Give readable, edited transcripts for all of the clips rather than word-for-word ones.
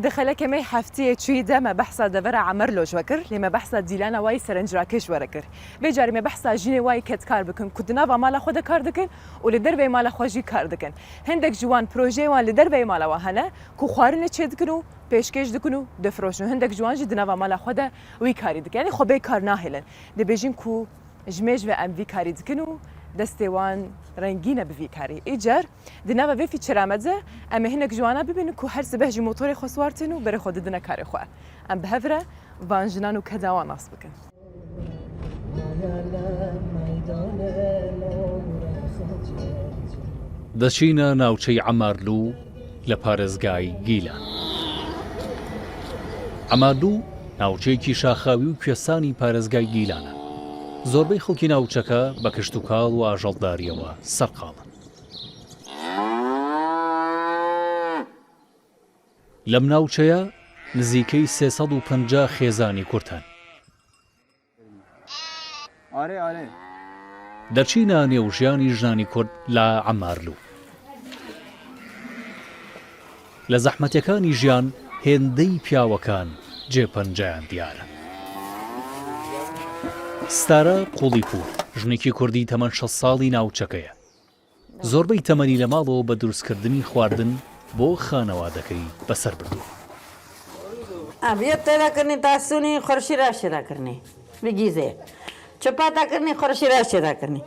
دخلك مي حفتي تشيدا ما بحثا دبر عمر لوج وكر لما بحثا ديلانا واي سرنجراكش وركر بجاري ما بحثا جيني واي كت كار بكن كدنا مالا خود كار دكن ولدربي مالا خوجي كار دكن هندك جوان بروجي وان لدربي مالا وهنا كو خوارن تشدكنو پیشکش دکنو دفروشن هندک جوان جد نوا مالا خدا وی کاری دک یعنی خوبه کار ناهلن دبیجین کو جمج و ام وی کاری دکنو دستوان رنگینه به وی کاری ایجار دنوا وی فی چرامزه اما هندک جوانا ببینن کو هر سبه موتور خسوارتنو بر خود دنا کاری خو ام بهفره وانجنانو کداوان ناس بکن دەچینە ناوچەی عەمارلوو لە پارێزگای گیلان. عەمارلوو ناوچەیەکی شاخاوی و کوێستانی پارێزگای گیلانە. زۆربەی خەڵکی ناوچەکە بە کشت و کاڵ و ئاژەڵداریەوە سەرقاڵن. لەم ناوچەیە نزیکەی 350 خێزانی کورتن. دەچینە نێوژیانی ژنانی کورد لە عەمارلوو. لە زەحمەتەکانی ژیان هێندەی پیاوەکان جێپەنجەیان دیارە. ستارە قوڵیپور ژنێکی کوردی تەمەن 6 ساڵی ناوچەکەیە. زۆربەی تەمەنی لە ماڵەوە بە دروستکردنی خواردن بۆ خانەوادەکەی بەسەر بردووە. ئەبێت تێداکردنی تاسوونی خۆرشی ڕاشێداکردنی بگیزێ. چپاتا کرنی خورشی راش چدا کرنی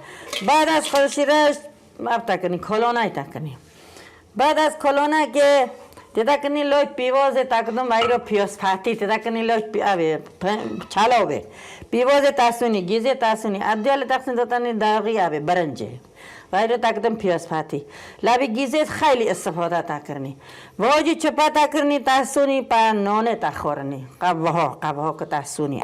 بعد از خورشی راش مابتا کرنی کلونای تا کرنی بعد از کلونا که تدا کرنی لوی پیواز تاکدم وایرو پیوس فاتی تدا کرنی لوی آبه چالو به پیواز تاسونی گیزه تاسونی ادیال تاکسن داتنی داغی آبه برنجه وایرو تاکدم پیوس فاتی لابی گیزه خیلی استفاده تا کرنی واجی چپاتا کرنی تاسونی پا نونه تا خورنی قبها که تاسونی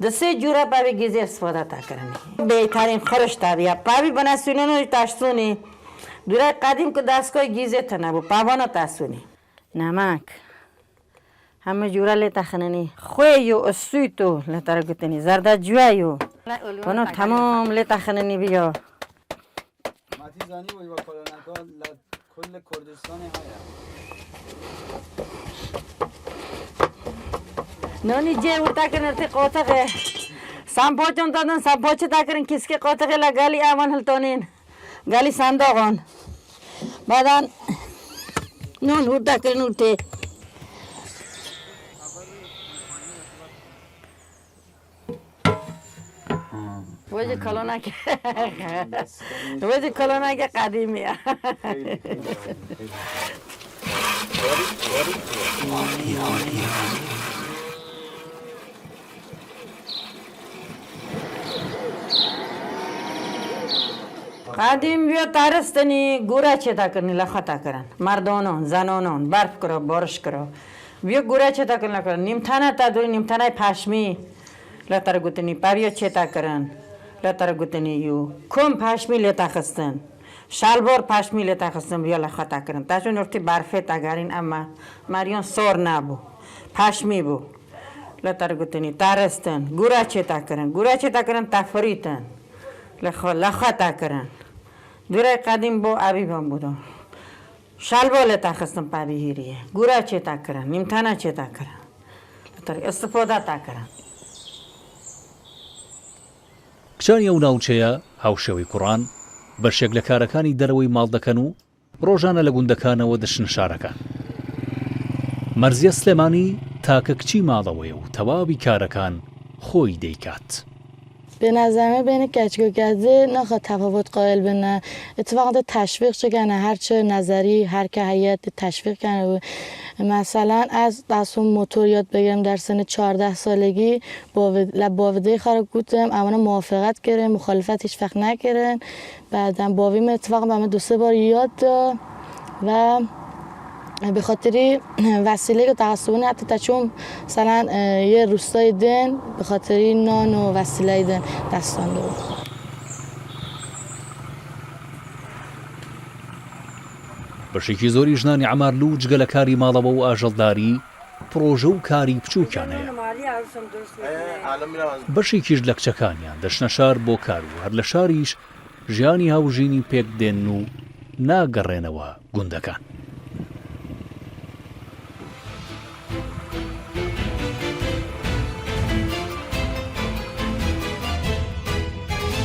دسته جورا پاوی گیزه استفاده تا کرنی بهترین خورش تابیا پاوی بناسونی تاسونی دوره قدیم که دستگاه گیزه تنبو پاوانا تاسونی نمک همه جورا لیتا خننی خویو اسویتو لیتا را گتنی زردجویو اونو تمام لیتا خننی بیا ماتیزانی و کلونکا کل کردستان نونی جه ورتا کنرتی قوتقه سامپوچون دادن سامپوچ تا کرن کسکه قوتقه لگالی آوان هلتونین گالی سانداغان بعدان نون ورتا کرن ورته وجه کلونا که قدیمیه قدیم بیا تارستنی گورا چتا کرنی لختا کرن مردانان زنانان برف کرا بارش کرا بیا گورا چتا کرن لکرن نیمتانه تا دوی نیمتانه پشمی لطر گوتنی پاویا چتا کرن لطر گوتنی یو کم پشمی لطا خستن شلوار پشمی لطا خستن بیا لختا کرن تاشون ارتی برفه تا گرین اما مریان سور نبو پشمی بو لطر گوتنی تارستن گورا چتا کرن تفریتن لختا کرن دوره قدیم با عبیبان بودن شلوار تا خستم پاوی هیریه گورا چتا کرن نیمتانه چتا کرن لطر استفاده تا کرن کچانی ئەو ناوچەیە هاوشێوەی کوڕان بەشێک لە کارەکانی دەرەوەی ماڵ دەکەن و ڕۆژانە لە گوندەکانەوە دەچنە شارەکان. مەرزیە سلێمانی تاکە کچی ماڵەوەیە و تەواوی کارەکان خۆی دەیکات. به نظر بین کچک و گزه نخواد تفاوت قائل بنه اتفاقا تشویق چه کنه هرچه نظری هر که هیئت تشویق کنه مثلا از دستون موتور یاد بگیرم در سن 14 سالگی باوده خارج گوتم اما موافقت کردم مخالفت هیچ وقت نکردن بعدم باویم اتفاقا به من 2-3 بار یاد داد و به خاطری وسیله که تعصبانه حتی تا چون مثلا یه روستای دن به خاطری نان و وسیله دن دستان بود. بەشێکی زۆری ژنانی عەمارلوو جگە لە کاری ماڵەوە و ئاژەڵداری پرۆژە و کاری بچووکیان هەیە. بەشێکیش لە کچەکانیان دەچنە شار بۆ کار و هەر لە شاریش ژیانی هاوژینی پێک دێن و ناگەڕێنەوە گوندەکان.